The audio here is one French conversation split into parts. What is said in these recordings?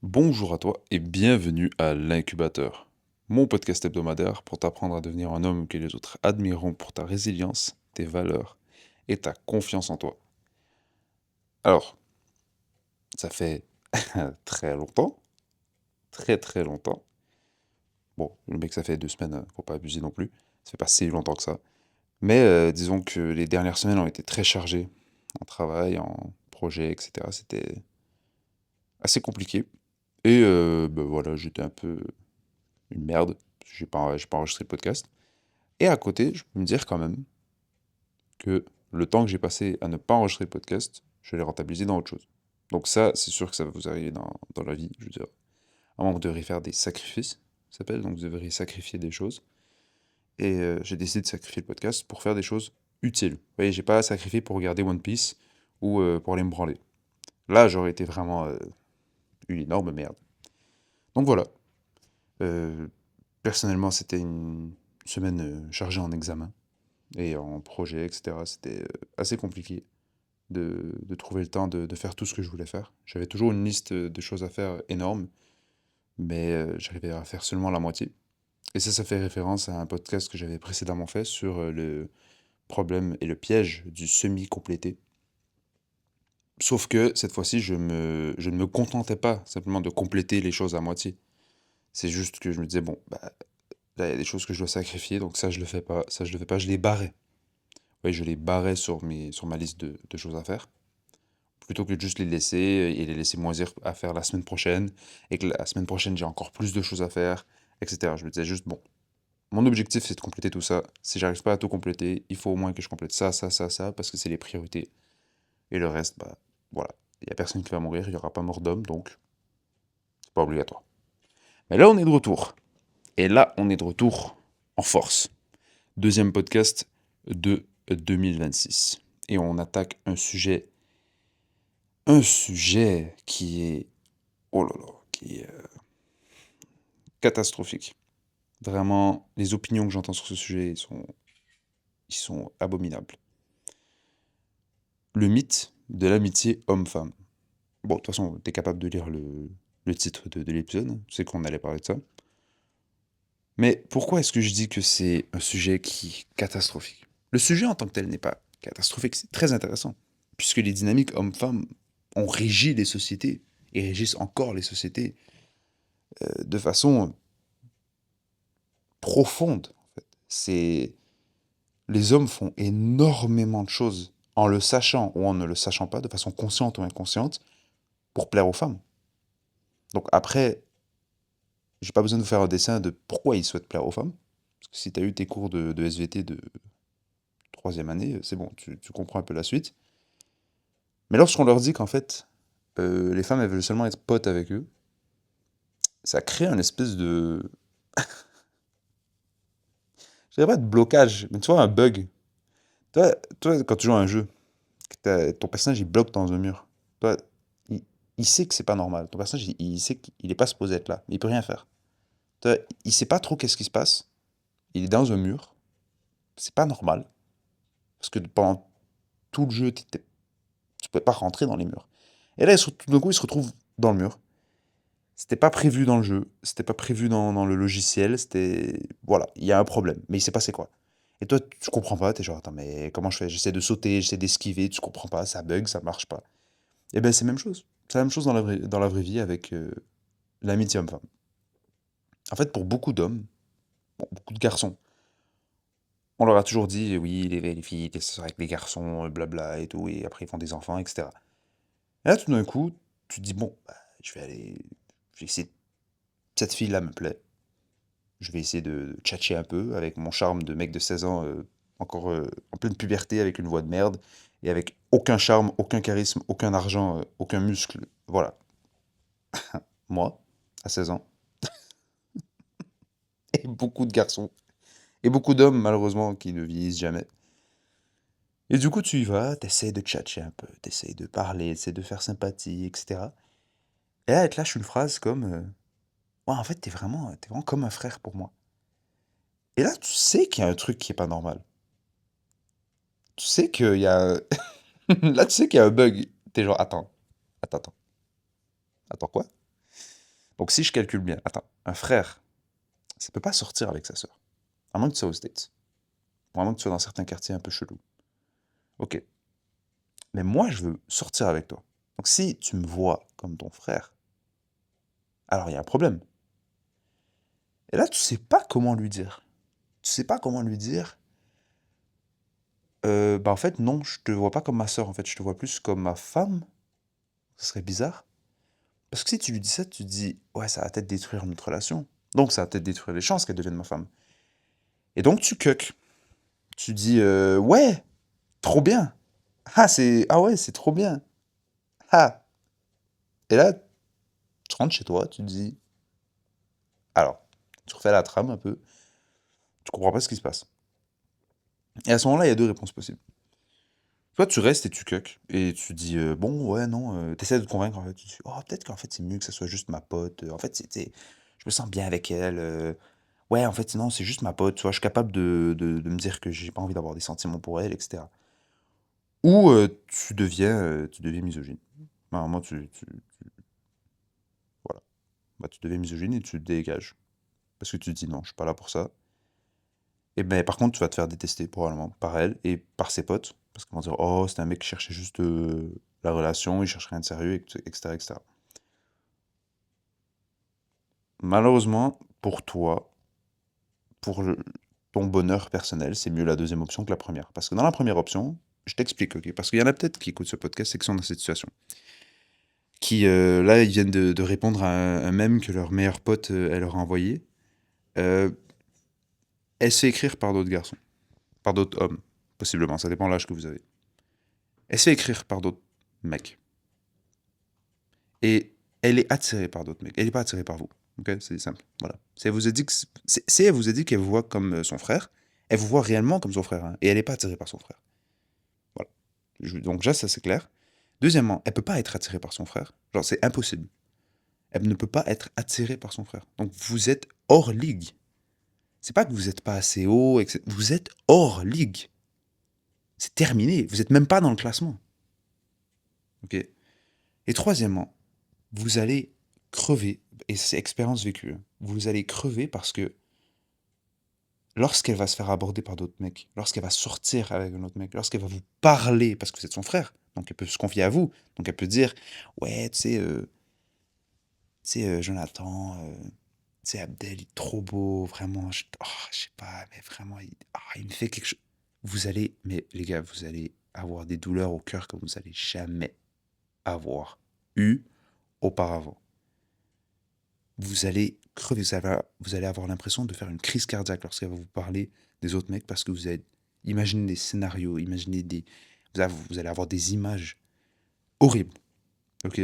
Bonjour à toi et bienvenue à l'Incubateur, mon podcast hebdomadaire pour t'apprendre à devenir un homme que les autres admireront pour ta résilience, tes valeurs et ta confiance en toi. Alors, ça fait très longtemps, très très longtemps. Bon, le mec, ça fait 2 semaines, faut pas abuser non plus. Ça fait pas si longtemps que ça. Mais disons que les dernières semaines ont été très chargées en travail, en projet, etc. C'était assez compliqué. Et ben voilà, j'étais un peu une merde. J'ai pas enregistré le podcast. Et à côté, je peux me dire quand même que le temps que j'ai passé à ne pas enregistrer le podcast, je l'ai rentabilisé dans autre chose. Donc ça, c'est sûr que ça va vous arriver dans la vie. Je veux dire, à un moment, vous devriez faire des sacrifices, ça s'appelle, donc vous devriez sacrifier des choses. Et j'ai décidé de sacrifier le podcast pour faire des choses utiles. Vous voyez, j'ai pas sacrifié pour regarder One Piece ou pour aller me branler. Là, j'aurais été vraiment une énorme merde. Donc voilà. Euh, Personnellement, c'était une semaine chargée en examen et en projet, etc. C'était assez compliqué de trouver le temps de faire tout ce que je voulais faire. J'avais toujours une liste de choses à faire énorme, mais j'arrivais à faire seulement la moitié. Et ça fait référence à un podcast que j'avais précédemment fait sur le problème et le piège du semi-complété. Sauf que cette fois-ci, je ne me contentais pas simplement de compléter les choses à moitié. C'est juste que je me disais, bon, bah, là, il y a des choses que je dois sacrifier, donc ça, je le fais pas. Ça, je le fais pas, je les barrais. Oui, je les barrais sur ma liste de choses à faire, plutôt que de juste les laisser et les laisser moisir à faire la semaine prochaine, et que la semaine prochaine j'ai encore plus de choses à faire, etc. Je me disais juste, bon, mon objectif c'est de compléter tout ça. Si j'arrive pas à tout compléter, il faut au moins que je complète ça, parce que c'est les priorités. Et le reste, bah voilà. Il y a personne qui va mourir, il y aura pas mort d'homme, donc c'est pas obligatoire. Mais là on est de retour. Et là on est de retour en force. Deuxième podcast de 2026. Et on attaque un sujet qui est, oh là là, qui est catastrophique. Vraiment, les opinions que j'entends sur ce sujet, ils sont abominables. Le mythe de l'amitié homme-femme. Bon, de toute façon, t'es capable de lire le titre de l'épisode, tu sais qu'on allait parler de ça. Mais pourquoi est-ce que je dis que c'est un sujet qui est catastrophique? Le sujet en tant que tel n'est pas catastrophique, c'est très intéressant, puisque les dynamiques homme-femme ont régi les sociétés, et régissent encore les sociétés de façon profonde. C'est Les hommes font énormément de choses en le sachant ou en ne le sachant pas, de façon consciente ou inconsciente, pour plaire aux femmes. Donc après, j'ai pas besoin de vous faire un dessin de pourquoi ils souhaitent plaire aux femmes. Parce que si tu as eu tes cours de SVT de troisième année, c'est bon, tu comprends un peu la suite. Mais lorsqu'on leur dit qu'en fait, les femmes, elles veulent seulement être potes avec eux, ça crée un espèce de... Je dirais pas de blocage, mais tu vois, un bug. Toi, quand tu joues à un jeu, ton personnage, il bloque dans un mur. Toi, il, il sait que c'est pas normal. Ton personnage, il sait qu'il est pas supposé être là, mais il peut rien faire. Toi, il sait pas trop qu'est-ce qui se passe. Il est dans un mur. C'est pas normal. Parce que pendant tout le jeu, tu peux pas rentrer dans les murs. Et là, tout d'un coup, il se retrouve dans le mur. C'était pas prévu dans le jeu. C'était pas prévu dans le logiciel. C'était. Voilà, il y a un problème. Mais il s'est passé quoi? Et toi, tu comprends pas. T'es genre, attends, mais comment je fais? J'essaie de sauter, j'essaie d'esquiver. Tu comprends pas. Ça bug, ça marche pas. Et ben, c'est la même chose. C'est la même chose dans la vraie vie avec l'amitié homme-femme. En fait, pour beaucoup d'hommes, bon, beaucoup de garçons, on leur a toujours dit, oui, les filles, elles sortent avec les garçons, blabla et tout, et après ils font des enfants, etc. Et là, tout d'un coup, tu te dis, bon, bah, je vais essayer, cette fille-là me plaît, je vais essayer de tchatcher un peu avec mon charme de mec de 16 ans, encore en pleine puberté, avec une voix de merde, et avec aucun charme, aucun charisme, aucun argent, aucun muscle, voilà. Moi, à 16 ans, et beaucoup de garçons, et beaucoup d'hommes, malheureusement, qui ne vieillissent jamais. Et du coup, tu y vas, t'essayes de tchatcher un peu, t'essayes de parler, t'essayes de faire sympathie, etc. Et là, elle te lâche une phrase comme ouais, en fait, t'es vraiment comme un frère pour moi. Et là, tu sais qu'il y a un truc qui est pas normal. Tu sais qu'il y a. Là, tu sais qu'il y a un bug. T'es genre, attends, attends, attends. Attends quoi? Donc si je calcule bien, attends, un frère, ça peut pas sortir avec sa sœur. À moins que tu sois aux States. Ou à moins que tu sois dans certains quartiers un peu chelous. Ok. Mais moi, je veux sortir avec toi. Donc si tu me vois comme ton frère, alors il y a un problème. Et là, tu sais pas comment lui dire. Tu sais pas comment lui dire. Bah en fait, non, je te vois pas comme ma sœur, en fait. Je te vois plus comme ma femme. Ce serait bizarre. Parce que si tu lui dis ça, tu te dis, ouais, ça va peut-être détruire notre relation. Donc ça va peut-être détruire les chances qu'elle devienne ma femme. Et donc tu cuck. Tu dis, ouais, trop bien. Ah ouais, c'est trop bien. Ah. Et là, tu rentres chez toi, tu te dis, alors, tu refais la trame un peu, tu comprends pas ce qui se passe. Et à ce moment-là, il y a deux réponses possibles. Soit tu restes et tu cuck, et tu dis, bon, ouais, non, t'essaies de te convaincre, en fait. Tu dis, oh, peut-être qu'en fait, c'est mieux que ça soit juste ma pote. En fait, je me sens bien avec elle. Ouais, en fait, non, c'est juste ma pote. Tu vois, je suis capable de me dire que j'ai pas envie d'avoir des sentiments pour elle, etc. Ou tu deviens misogyne. Normalement, voilà. Bah, tu deviens misogyne et tu te dégages. Parce que tu te dis, non, je suis pas là pour ça. Et ben, par contre, tu vas te faire détester, probablement, par elle et par ses potes. Parce qu'ils vont dire, oh, c'était un mec qui cherchait juste la relation, il cherche rien de sérieux, etc., etc. Malheureusement, pour toi, pour ton bonheur personnel, c'est mieux la deuxième option que la première. Parce que dans la première option, je t'explique, ok? Parce qu'il y en a peut-être qui écoutent ce podcast et qui sont dans cette situation. Qui, là, ils viennent de répondre à un mème que leur meilleure pote, elle leur a envoyé. Euh, Elle se fait écrire par d'autres garçons, par d'autres hommes, possiblement, ça dépend de l'âge que vous avez. Elle se fait écrire par d'autres mecs. Et elle est attirée par d'autres mecs. Elle n'est pas attirée par vous. Ok, c'est simple. Voilà. Si elle vous a dit que si elle vous a dit qu'elle vous voit comme son frère, elle vous voit réellement comme son frère, hein, et elle n'est pas attirée par son frère. Voilà. Donc déjà, ça c'est clair. Deuxièmement, elle peut pas être attirée par son frère. Genre, c'est impossible. Elle ne peut pas être attirée par son frère. Donc vous êtes hors ligue. C'est pas que vous n'êtes pas assez haut, etc. Vous êtes hors ligue. C'est terminé. Vous n'êtes même pas dans le classement. Ok. Et troisièmement, vous allez crever, et c'est expérience vécue, hein, vous allez crever parce que lorsqu'elle va se faire aborder par d'autres mecs, lorsqu'elle va sortir avec un autre mec, lorsqu'elle va vous parler, parce que vous êtes son frère, donc elle peut se confier à vous, donc elle peut dire, ouais, Jonathan, tu sais, Abdel, il est trop beau, vraiment, je sais pas, mais vraiment, il me fait quelque chose. Vous allez, mais les gars, vous allez avoir des douleurs au cœur que vous n'allez jamais avoir eu auparavant. Vous allez crever, vous allez avoir l'impression de faire une crise cardiaque lorsqu'elle va vous parler des autres mecs parce que vous allez imaginer des scénarios, vous allez avoir des images horribles. Ok.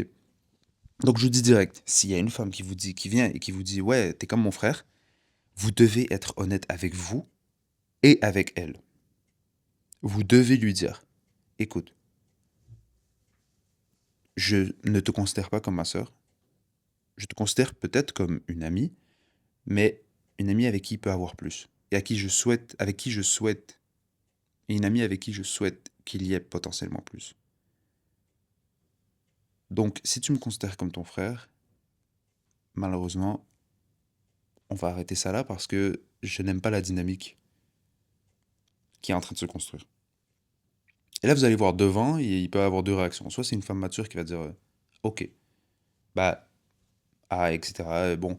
Donc je vous dis direct, s'il y a une femme qui vient et qui vous dit ouais, t'es comme mon frère, vous devez être honnête avec vous et avec elle. Vous devez lui dire, écoute, je ne te considère pas comme ma sœur, je te considère peut-être comme une amie, mais une amie avec qui il peut avoir plus et avec qui je souhaite et une amie avec qui je souhaite qu'il y ait potentiellement plus. Donc, si tu me considères comme ton frère, malheureusement, on va arrêter ça là parce que je n'aime pas la dynamique qui est en train de se construire. Et là, vous allez voir devant, il peut y avoir deux réactions. Soit c'est une femme mature qui va dire ok, bah, etc. Bon,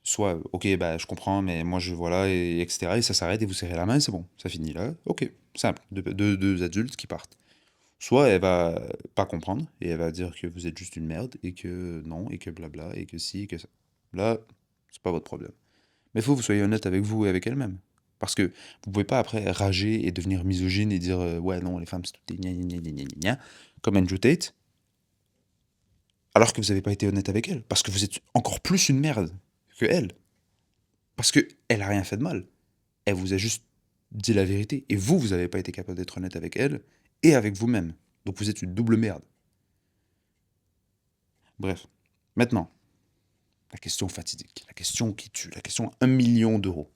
soit ok, bah, je comprends, mais moi, voilà, etc. Et ça s'arrête et vous serrez la main, c'est bon, ça finit là. Ok, simple. Deux adultes qui partent. Soit elle va pas comprendre et elle va dire que vous êtes juste une merde et que non et que blabla et que si et que ça. Là, c'est pas votre problème. Mais il faut que vous soyez honnête avec vous et avec elle-même. Parce que vous pouvez pas après rager et devenir misogyne et dire ouais non les femmes c'est tout des gna gna gna gna gna gna comme Andrew Tate alors que vous n'avez pas été honnête avec elle parce que vous êtes encore plus une merde que elle parce que elle a rien fait de mal. Elle vous a juste dit la vérité et vous n'avez pas été capable d'être honnête avec elle et avec vous-même. Donc vous êtes une double merde. Bref. Maintenant, la question fatidique, la question qui tue, la question à 1 million d'euros.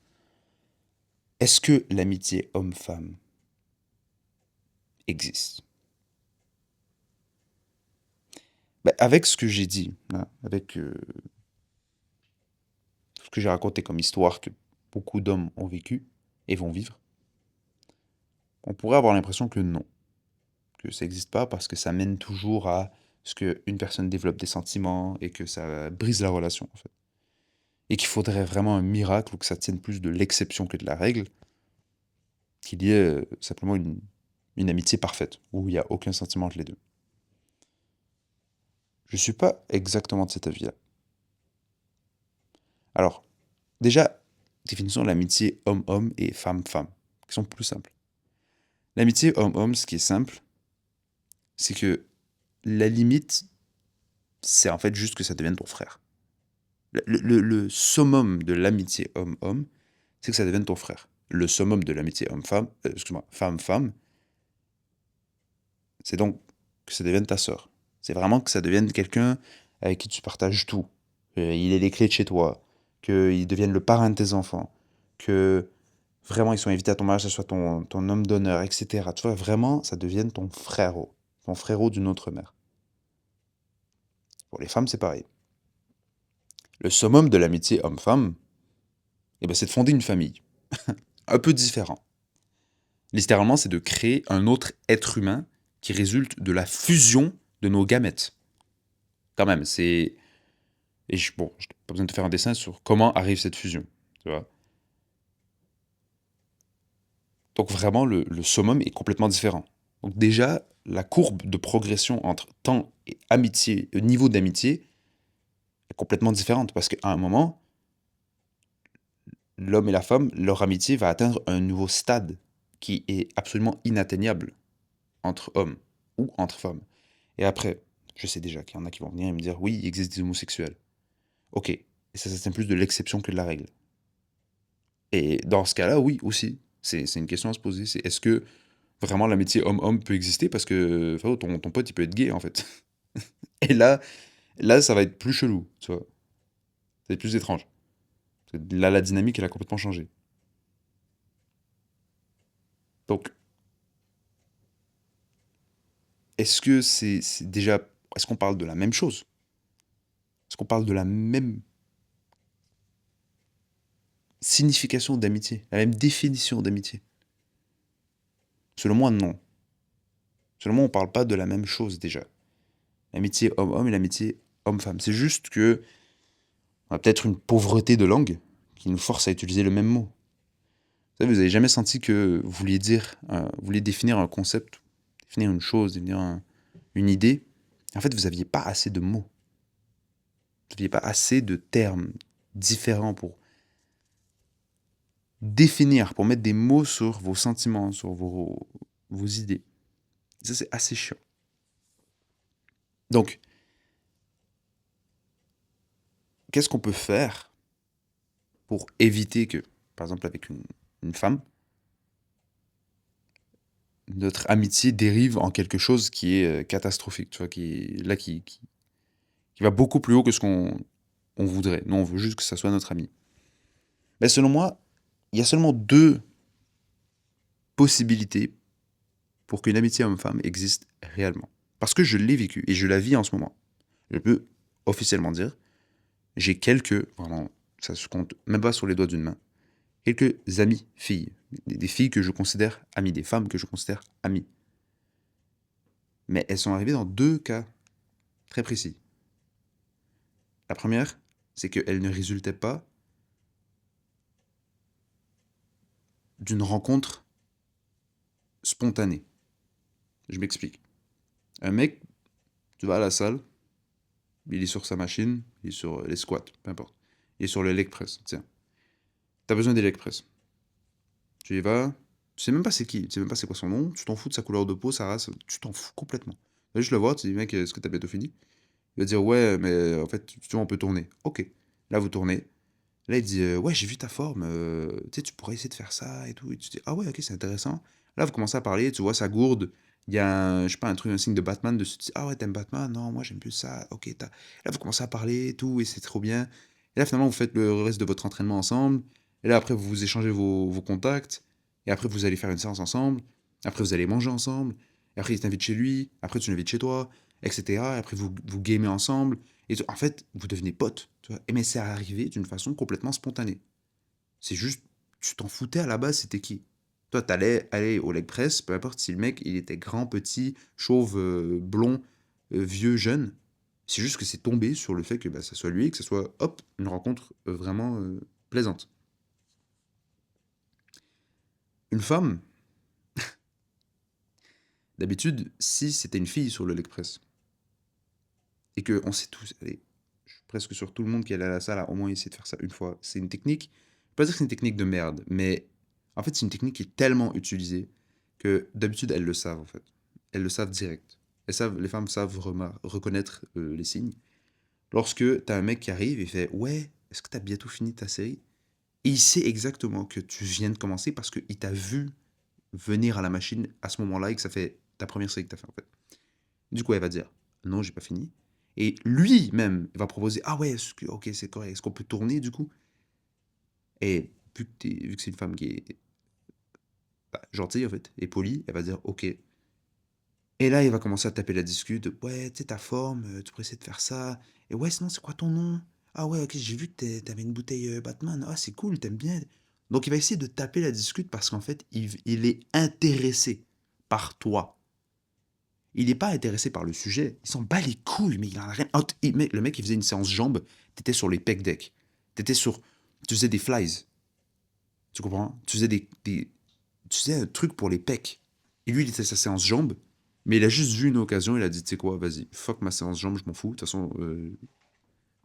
Est-ce que l'amitié homme-femme existe? Ben, avec ce que j'ai dit, là, avec ce que j'ai raconté comme histoire que beaucoup d'hommes ont vécu et vont vivre, on pourrait avoir l'impression que non, que ça n'existe pas parce que ça mène toujours à ce qu'une personne développe des sentiments et que ça brise la relation, en fait. Et qu'il faudrait vraiment un miracle ou que ça tienne plus de l'exception que de la règle, qu'il y ait simplement une amitié parfaite, où il n'y a aucun sentiment entre les deux. Je ne suis pas exactement de cet avis-là. Alors, déjà, définissons l'amitié homme-homme et femme-femme, qui sont plus simples. L'amitié homme-homme, ce qui est simple, c'est que la limite, c'est en fait juste que ça devienne ton frère. Le summum de l'amitié homme-homme, c'est que ça devienne ton frère. Le summum de l'amitié homme-femme, excuse-moi, femme-femme, c'est donc que ça devienne ta sœur. C'est vraiment que ça devienne quelqu'un avec qui tu partages tout. Il ait les clés de chez toi, qu'il devienne le parrain de tes enfants, que vraiment ils sont invités à ton mariage, que ce soit ton homme d'honneur, etc. Tu vois, vraiment, ça devienne ton frérot d'une autre mère. Pour les femmes, c'est pareil. Le summum de l'amitié homme-femme, eh ben, c'est de fonder une famille. Un peu différent. Littéralement, c'est de créer un autre être humain qui résulte de la fusion de nos gamètes. Quand même, c'est... Et bon, je n'ai pas besoin de te faire un dessin sur comment arrive cette fusion, tu vois. Donc vraiment, le summum est complètement différent. Donc déjà, la courbe de progression entre temps et amitié, niveau d'amitié, est complètement différente. Parce qu'à un moment, l'homme et la femme, leur amitié va atteindre un nouveau stade qui est absolument inatteignable entre hommes ou entre femmes. Et après, je sais déjà qu'il y en a qui vont venir et me dire, oui, il existe des homosexuels. Ok, et ça tient plus de l'exception que de la règle. Et dans ce cas-là, oui, aussi. C'est une question à se poser. C'est est-ce que vraiment l'amitié homme-homme peut exister parce que frérot, ton pote, il peut être gay, en fait. Et là, ça va être plus chelou, tu vois. Ça va être plus étrange. Parce que là, la dynamique, elle a complètement changé. Donc, est-ce que c'est déjà... Est-ce qu'on parle de la même chose? Est-ce qu'on parle de la même signification d'amitié? La même définition d'amitié? Selon moi, non. Selon moi, on parle pas de la même chose, déjà. L'amitié homme-homme et l'amitié homme-femme. C'est juste que on a peut-être une pauvreté de langue qui nous force à utiliser le même mot. Vous savez, vous avez jamais senti que vous vouliez dire, vous vouliez définir un concept, définir une chose, définir une idée. En fait, vous n'aviez pas assez de mots. Vous n'aviez pas assez de termes différents pour définir, pour mettre des mots sur vos sentiments, sur vos idées. Et ça, c'est assez chiant. Donc, qu'est-ce qu'on peut faire pour éviter que, par exemple, avec une femme, notre amitié dérive en quelque chose qui est catastrophique, tu vois, qui va beaucoup plus haut que ce qu'on voudrait. Nous, on veut juste que ça soit notre ami. Mais selon moi, il y a seulement deux possibilités pour qu'une amitié homme-femme existe réellement. Parce que je l'ai vécu et je la vis en ce moment. Je peux officiellement dire, j'ai quelques, vraiment, ça se compte même pas sur les doigts d'une main, quelques amies filles, des filles que je considère amies, des femmes que je considère amies. Mais elles sont arrivées dans deux cas très précis. La première, c'est qu'elles ne résultaient pas d'une rencontre spontanée. Je m'explique. Un mec, tu vas à la salle, il est sur sa machine, il est sur les squats, peu importe. Il est sur le leg press, tiens. T'as besoin des leg press. Tu y vas, tu sais même pas c'est qui, tu sais même pas c'est quoi son nom, tu t'en fous de sa couleur de peau, sa race, tu t'en fous complètement. Là, je le vois, tu dis, mec, est-ce que t'as bientôt fini? Il va dire, ouais, mais en fait, tu vois, on peut tourner. Ok. Là, vous tournez. Là, il dit, ouais, j'ai vu ta forme, tu sais, tu pourrais essayer de faire ça et tout. Et tu dis, ah ouais, ok, c'est intéressant. Là, vous commencez à parler, tu vois sa gourde, il y a je sais pas, un truc, un signe de Batman dessus. Tu dis, ah ouais, t'aimes Batman? Non, moi, j'aime plus ça. Ok, t'as... Là, vous commencez à parler et tout, et c'est trop bien. Et là, finalement, vous faites le reste de votre entraînement ensemble. Et là, après, vous échangez vos contacts. Et après, vous allez faire une séance ensemble. Après, vous allez manger ensemble. Et après, il t'invite chez lui. Après, tu l'invites chez toi. etc. Et après, vous gamez ensemble. Et en fait, vous devenez potes. Tu vois. Mais c'est arrivé d'une façon complètement spontanée. C'est juste, tu t'en foutais à la base, c'était qui? Toi, t'allais aller au leg press, peu importe si le mec, il était grand, petit, chauve, blond, vieux, jeune. C'est juste que c'est tombé sur le fait que bah, ça soit lui et que ça soit, hop, une rencontre vraiment plaisante. Une femme, d'habitude, si c'était une fille sur le leg press, et que on sait tous, allez, je suis presque sur tout le monde qui est allé à la salle a au moins essayé de faire ça une fois, c'est une technique, je vais pas dire que c'est une technique de merde, mais en fait, c'est une technique qui est tellement utilisée que d'habitude, elles le savent, en fait. Elles le savent direct. Les femmes savent reconnaître les signes. Lorsque t'as un mec qui arrive et fait ouais, est-ce que t'as bientôt fini ta série? Et il sait exactement que tu viens de commencer parce qu'il t'a vu venir à la machine à ce moment-là et que ça fait ta première série que t'as fait en fait. Du coup, elle va dire non, j'ai pas fini. Et lui-même va proposer ah ouais, ok, c'est correct, est-ce qu'on peut tourner du coup? Et vu que c'est une femme qui est gentille en fait et polie, elle va dire ok. Et là, il va commencer à taper la discute. Ouais, tu sais, ta forme, tu pourrais essayer de faire ça. Et ouais, sinon, c'est quoi ton nom? Ah ouais, ok, j'ai vu que t'avais une bouteille Batman. Ah, c'est cool, t'aimes bien. Donc, il va essayer de taper la discute parce qu'en fait, il est intéressé par toi. Il n'est pas intéressé par le sujet. Il s'en bat les couilles, mais il en a rien. Le mec, il faisait une séance jambes. T'étais sur les pec decks. T'étais sur. Tu faisais des flies. Tu comprends? Tu faisais tu faisais un truc pour les pecs. Et lui, il était sa séance jambes, mais il a juste vu une occasion, il a dit, tu sais quoi, vas-y, fuck ma séance jambes, je m'en fous. De toute façon,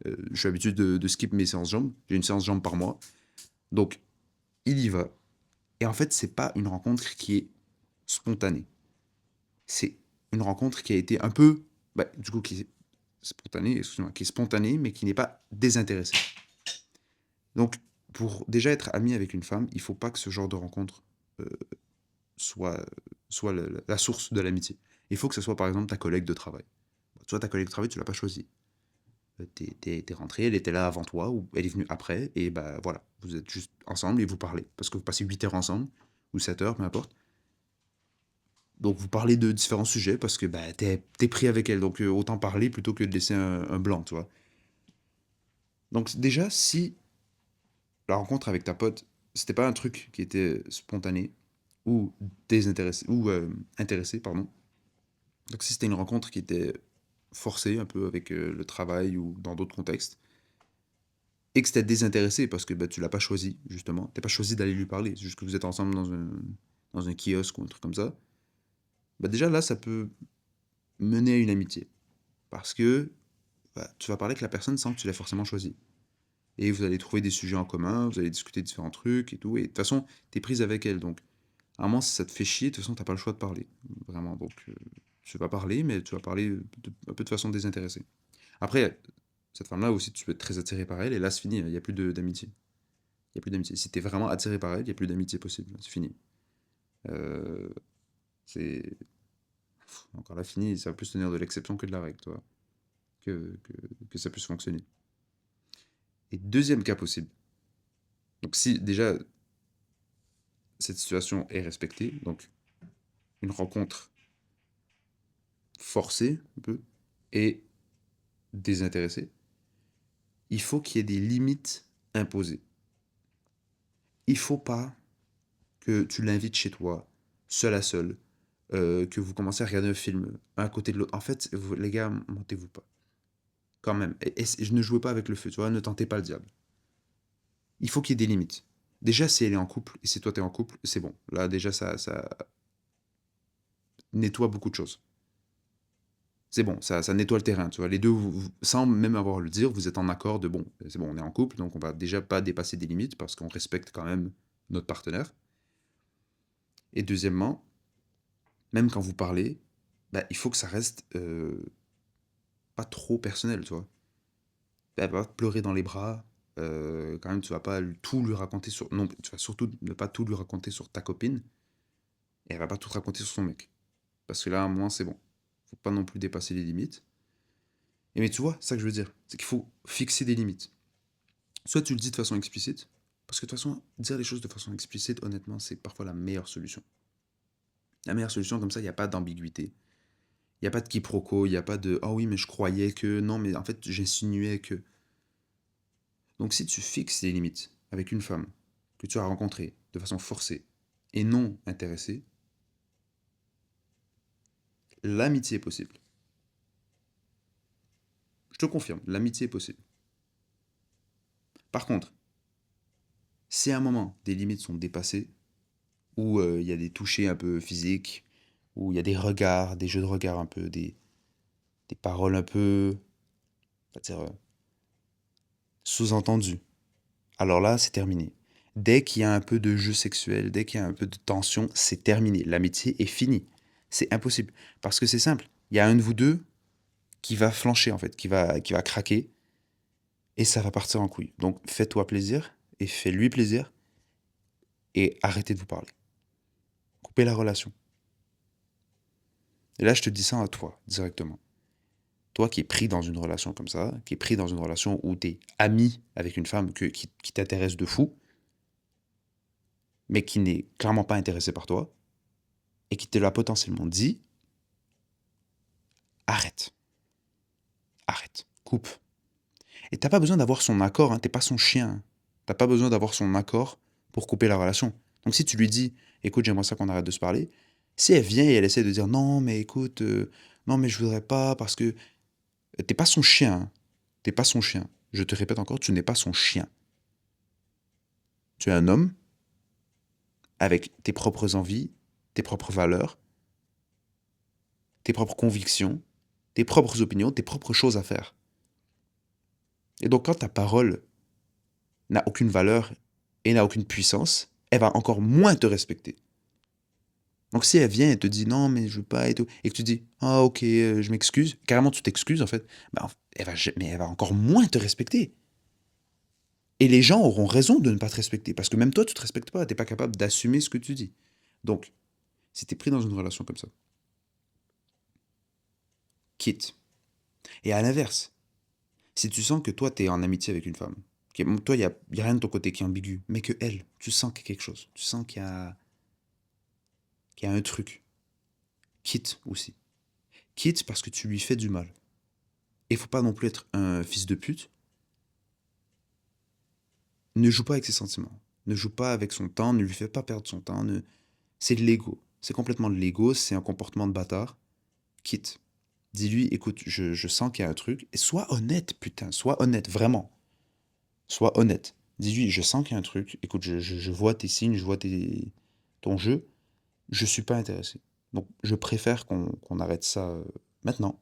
je suis habitué de skip mes séances jambes. J'ai une séance jambes par mois. Donc, il y va. Et en fait, c'est pas une rencontre qui est spontanée. C'est une rencontre qui a été un peu, bah, du coup, qui est spontanée, excuse-moi, qui est spontanée, mais qui n'est pas désintéressée. Donc, pour déjà être ami avec une femme, il faut pas que ce genre de rencontre euh, soit, soit la source de l'amitié. Il faut que ce soit par exemple ta collègue de travail. Soit ta collègue de travail, tu l'as pas choisie. T'es rentré, elle était là avant toi, ou elle est venue après, et bah voilà, vous êtes juste ensemble et vous parlez. Parce que vous passez 8 heures ensemble, ou 7 heures, peu importe. Donc vous parlez de différents sujets parce que bah, t'es pris avec elle, donc autant parler plutôt que de laisser un blanc, tu vois. Donc déjà, si la rencontre avec ta pote, c'était pas un truc qui était spontané, ou désintéressé, ou intéressé, pardon. Donc si c'était une rencontre qui était forcée un peu avec le travail ou dans d'autres contextes, et que c'était désintéressé parce que bah, tu l'as pas choisi, justement, t'as pas choisi d'aller lui parler, c'est juste que vous êtes ensemble dans un kiosque ou un truc comme ça, bah déjà là, ça peut mener à une amitié. Parce que bah, tu vas parler avec la personne sans que tu l'aies forcément choisi. Et vous allez trouver des sujets en commun, vous allez discuter de différents trucs et tout, et de toute façon, t'es prise avec elle, donc à un moment, si ça te fait chier, de toute façon, t'as pas le choix de parler, vraiment, donc tu vas parler, mais tu vas parler un peu de façon désintéressée. Après, cette femme-là aussi, tu peux être très attiré par elle, et là, c'est fini, il n'y a plus d'amitié. Il n'y a plus d'amitié. Si t'es vraiment attiré par elle, il n'y a plus d'amitié possible, c'est fini. Euh, c'est... Encore là, fini, ça va plus tenir de l'exception que de la règle, toi, que, que ça puisse fonctionner. Et deuxième cas possible, donc si déjà cette situation est respectée, donc une rencontre forcée, un peu, et désintéressée, il faut qu'il y ait des limites imposées. Il faut pas que tu l'invites chez toi, seul à seul, que vous commencez à regarder un film, un à côté de l'autre. En fait, les gars, montez-vous pas. Quand même. Et ne jouez pas avec le feu, tu vois, ne tentez pas le diable. Il faut qu'il y ait des limites. Déjà, si elle est en couple, et si toi t'es en couple, c'est bon. Là, déjà, ça nettoie beaucoup de choses. C'est bon, ça nettoie le terrain, tu vois. Les deux, sans même avoir à le dire, vous êtes en accord de bon, c'est bon, on est en couple, donc on va déjà pas dépasser des limites parce qu'on respecte quand même notre partenaire. Et deuxièmement, même quand vous parlez, bah, il faut que ça reste pas trop personnel, tu vois. Elle va pas te pleurer dans les bras. Quand même, tu vas pas tout lui raconter sur. Non, tu vas surtout ne pas tout lui raconter sur ta copine. Et elle va pas tout te raconter sur son mec. Parce que là, à un moment, c'est bon. Faut pas non plus dépasser les limites. Et mais tu vois, c'est ça que je veux dire. C'est qu'il faut fixer des limites. Soit tu le dis de façon explicite. Parce que de toute façon, dire les choses de façon explicite, honnêtement, c'est parfois la meilleure solution. La meilleure solution, comme ça, il n'y a pas d'ambiguïté. Il n'y a pas de quiproquo, il n'y a pas de «Ah oui, mais je croyais que, non, mais en fait, j'insinuais que». Donc si tu fixes des limites avec une femme que tu as rencontrée de façon forcée et non intéressée, l'amitié est possible. Je te confirme, l'amitié est possible. Par contre, si à un moment des limites sont dépassées, où il y a des touchés un peu physiques, où il y a des regards, des jeux de regard un peu, des paroles un peu, on va dire, sous-entendues, alors là, c'est terminé. Dès qu'il y a un peu de jeu sexuel, dès qu'il y a un peu de tension, c'est terminé. L'amitié est finie. C'est impossible. Parce que c'est simple. Il y a un de vous deux qui va flancher, en fait, qui va craquer, et ça va partir en couille. Donc, fais-toi plaisir, et fais-lui plaisir, et arrêtez de vous parler. Coupez la relation. Et là, je te dis ça à toi, directement. Toi qui es pris dans une relation comme ça, qui est pris dans une relation où tu es ami avec une femme qui t'intéresse de fou, mais qui n'est clairement pas intéressée par toi, et qui te l'a potentiellement dit, arrête. Arrête. Coupe. Et t'as pas besoin d'avoir son accord, hein, t'es pas son chien. Hein. T'as pas besoin d'avoir son accord pour couper la relation. Donc si tu lui dis, écoute, j'aimerais ça qu'on arrête de se parler, si elle vient et elle essaie de dire, non, mais écoute, non, mais je voudrais pas, parce que t'es pas son chien. Hein. T'es pas son chien. Je te répète encore, tu n'es pas son chien. Tu es un homme avec tes propres envies, tes propres valeurs, tes propres convictions, tes propres opinions, tes propres choses à faire. Et donc quand ta parole n'a aucune valeur et n'a aucune puissance, elle va encore moins te respecter. Donc si elle vient et te dit non mais je veux pas et tout, et que tu dis ah ok je m'excuse, carrément tu t'excuses en fait, bah, mais elle va encore moins te respecter. Et les gens auront raison de ne pas te respecter, parce que même toi tu te respectes pas, t'es pas capable d'assumer ce que tu dis. Donc, si t'es pris dans une relation comme ça, quitte. Et à l'inverse, si tu sens que toi t'es en amitié avec une femme, toi y a rien de ton côté qui est ambigu, mais que elle, tu sens qu'il y a quelque chose, tu sens qu'il y a un truc, quitte aussi. Quitte parce que tu lui fais du mal. Et faut pas non plus être un fils de pute. Ne joue pas avec ses sentiments. Ne joue pas avec son temps, ne lui fais pas perdre son temps. C'est de l'ego. C'est complètement de l'ego, c'est un comportement de bâtard. Quitte. Dis-lui, écoute, je sens qu'il y a un truc. Et sois honnête, putain, sois honnête, vraiment. Sois honnête. Dis-lui, je sens qu'il y a un truc. Écoute, je vois tes signes, je vois ton jeu. Je suis pas intéressé. Donc, je préfère qu'on arrête ça maintenant.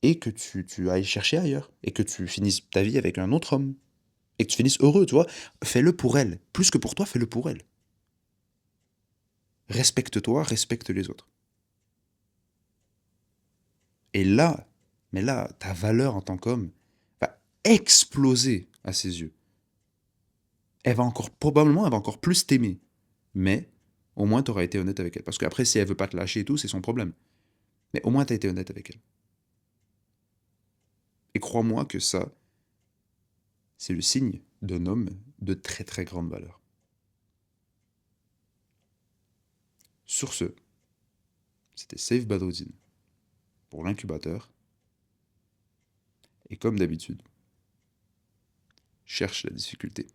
Et que tu ailles chercher ailleurs. Et que tu finisses ta vie avec un autre homme. Et que tu finisses heureux, tu vois. Fais-le pour elle. Plus que pour toi, fais-le pour elle. Respecte-toi, respecte les autres. Et là, mais là, ta valeur en tant qu'homme va exploser à ses yeux. Probablement, elle va encore plus t'aimer. Mais, au moins, tu auras été honnête avec elle. Parce qu'après, si elle veut pas te lâcher et tout, c'est son problème. Mais au moins, tu as été honnête avec elle. Et crois-moi que ça, c'est le signe d'un homme de très très grande valeur. Sur ce, c'était Safe Badruddin pour l'incubateur. Et comme d'habitude, cherche la difficulté.